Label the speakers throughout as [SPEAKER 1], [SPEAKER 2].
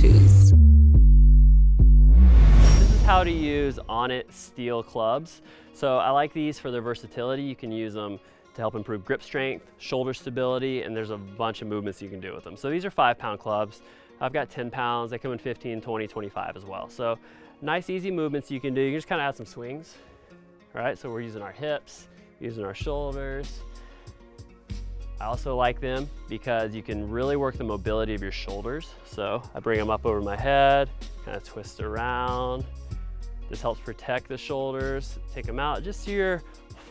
[SPEAKER 1] shoes.
[SPEAKER 2] This is how to use Onnit steel clubs. So I like these for their versatility. You can use them to help improve grip strength, shoulder stability, and there's a bunch of movements you can do with them. So these are 5-pound clubs. I've got 10 pounds. They come in 15, 20, 25 as well. So nice, easy movements you can do. You can just kind of add some swings. All right, so we're using our hips, using our shoulders. I also like them because you can really work the mobility of your shoulders. So I bring them up over my head, kind of twist around. This helps protect the shoulders. Take them out just to your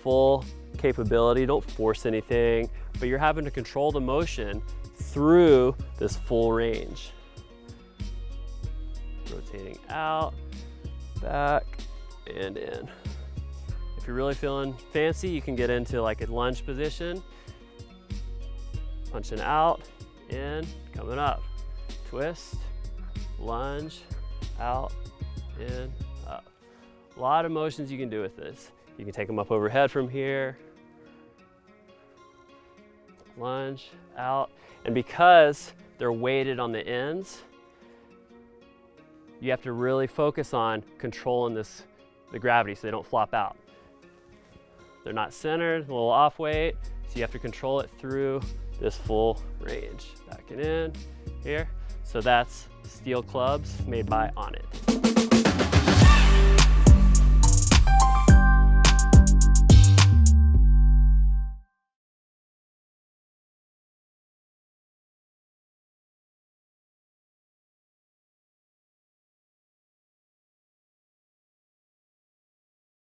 [SPEAKER 2] full capability. Don't force anything, but you're having to control the motion through this full range. Rotating out, back, and in. If you're really feeling fancy, you can get into like a lunge position. Punching out, in, coming up. Twist, lunge, out, in, up. A lot of motions you can do with this. You can take them up overhead from here. Lunge, out. And because they're weighted on the ends, you have to really focus on controlling the gravity so they don't flop out. They're not centered, a little off weight, so you have to control it through this full range. Back and in, here. So that's steel clubs made by Onnit.